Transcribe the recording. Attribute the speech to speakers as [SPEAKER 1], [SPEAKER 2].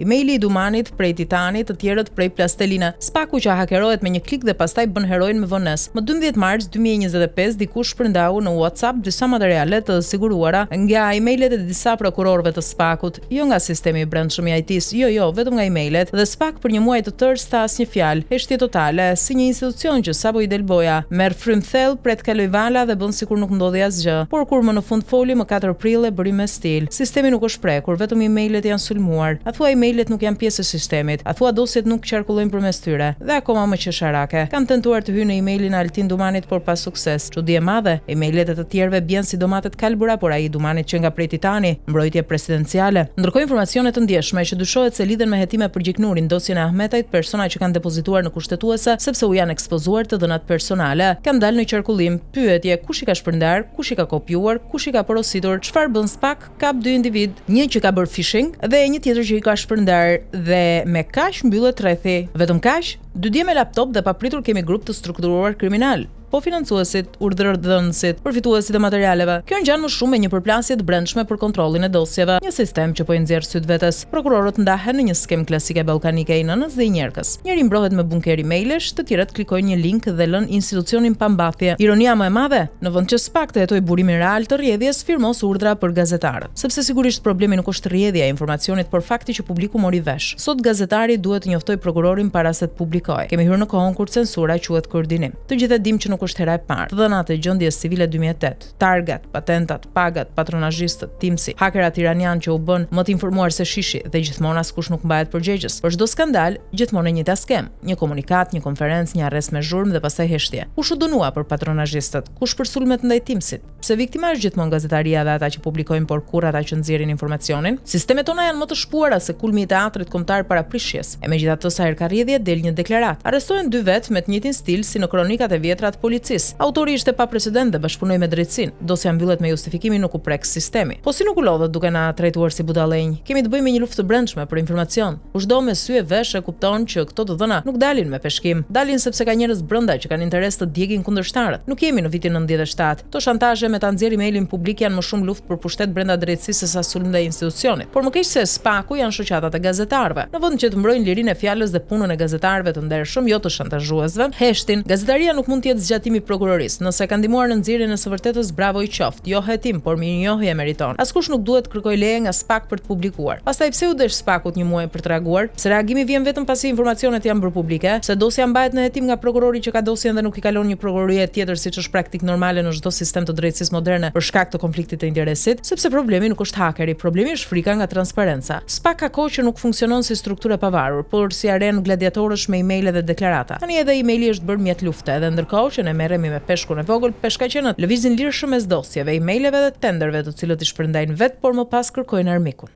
[SPEAKER 1] emaili i Dumanit prej Titanit, të tjerët prej Plastelina. Spaku që hakerohet me një klik dhe pastaj bën heroin me vonesë. Më 12 mars 2025 dikush shpërndau në WhatsApp disa materiale të siguruara nga emailet e disa prokurorëve të Spakut, jo nga sistemi i brendshëm i IT-s, jo, vetëm nga emailet. Dhe Spak për një muaj të tërë sta asnjë fjalë, heshtje totale, si një institucion që sapo i del boja, merr frym thellë, pret kaloj vala dhe bën sikur nuk ndodhi asgjë. Por kur më në fund foli më 4 prille bëri me stil. Sistemi nuk është prekur, vetëm emailet janë sulmuar. A thua emailet nuk janë pjesë e sistemit? A thua dosjet nuk qarkullojnë përmes tyre? Dhe akoma më qesharake. Kam tentuar të hyj në emailin e Altin Dumanit por pa sukses. Çudi e madhe, emailet e të tjerëve bien si domatet kalbura, por ai Dumanit që nga prej Titani, mbrojtje presidenciale. Ndërkohë informacione të ndjeshme që dyshohet se lidhen me hetime për Gjiknurin, dosjen e Ahmetajt, persona që kanë depozituar në kushtetuese sepse u janë ekspozuar të dhënat personale, kanë dalë në qarkullim. Pyetje, kush i ka shpërndar, kush i ka kopjuar, kush i ka porositur, çfarë bën Spak? Kap dy individ, një që ka bërë phishing dhe një tjetër që i ka shpërndar, dhe me kaq mbyllet rrethi. Vetëm kaq? 2 dje me laptop dhe papritur kemi grup të strukturuar kriminal. Po financuesit, urdhërdhënësit, përfituesit e materialeve. Kjo ngjan më shumë me një përplasje të brendshme për kontrollin e dosjeve, një sistem që po i nxjerr syt vetes. Prokurorët ndahen në një skem klasike ballkanike i nënës dhe i njerëkës. Njëri mbrohet me bunker emailesh, të tjerët klikojnë një link dhe lën institucionin pa mbathje. Ironia më e madhe, në vend që Spak të hetojë burimin real të rrjedhjes, firmos urdhra për gazetarët. Sepse sigurisht problemi nuk është rrjedhja e informacionit, por fakti që publiku mori vesh. Sot gazetari duhet të njoftojë prokurorin para se të publikojë. Kemi hyrë në kohën kur censura quhet koordinim. Të gjithë e dimë që nuk është hera e parë. Dhënat e gjendjes civile 2008, targat, patentat, pagat, patronazhistët, timsi, hakerat iranian që u bën më të informuar se shishi dhe gjithmonë askush nuk mbahet përgjegjës. Për çdo skandal, gjithmonë e njëjta skem, një komunikat, një konferencë, një arrest me zhurmë dhe pastaj heshtje. Kush u dënua për patronazhistët? Kush për sulmet ndaj timsit? Pse viktima është gjithmonë gazetaria dhe ata që publikojnë, por kur ata që nxjerrin informacionin? Sistemet tona janë më të shpuara se kulmi i teatrit kombëtar para prishjes. E megjithatë sa herë ka rrjedhje del një deklaratë. Arrestohen 2 vet me të njëjtin stil si në kronikat e vjetra të policisë. Autori ishte pa precedent dhe bashkëpunoi me drejtsinë. Dosja mbyllet me justifikimin nuk u prek sistemi. Po si nuk u lodhet duke na trajtuar si budallënj? Kemi të bëjmë me një luftë të brendshme për informacion. Kushdo me sy e vesh e kupton që këto të dhëna nuk dalin me peshkim. Dalin sepse ka njerëz brenda që kanë interes të djegin kundërshtarët. Nuk jemi në vitin 97. Këto shantazhe me ta nxjerrë emailin publik janë më shumë luftë për pushtet brenda drejtësisë se sa sulm ndaj institucionit. Por më keq se Spaku janë shoqatat e gazetarëve. Në vend që të mbrojnë lirinë e fjalës dhe punën e gazetarëve të ndershëm, jo të shantazhuesve, heshtin. Gazetaria nuk mund të jetë zgjatimi i prokurorisë. Nëse ka ndihmuar në nxjerrjen e së vërtetës, bravo i qoftë. Jo hetim, por mirënjohje meriton. Askush nuk duhet kërkoj leje nga Spak për të publikuar. Pastaj pse u desh Spakut një muaj për të reaguar? Se reagimi vjen vetëm pasi informacionet janë bërë publike, se dosja mbahet në hetim nga prokurori që ka dosjen dhe nuk i kalon një prokurorie tjetër siç është praktik normale në çdo sistem të drejtësisë moderne për shkak të konfliktit të interesit, sepse problemi nuk është hakeri, problemi është frika nga transparenca. Spak ka kohë që nuk funksionon si strukturë e pavarur, por si arenë gladiatorësh me emaile dhe deklarata. Tani edhe emaili është bërë mjet lufte, edhe ndërkohë që ne merremi me peshkun e vogël, peshkaqenët lëvizin lirshëm mes dosjeve, emaileve dhe tenderve, të cilët i shpërndajnë vet, por më pas kërkojnë armikun.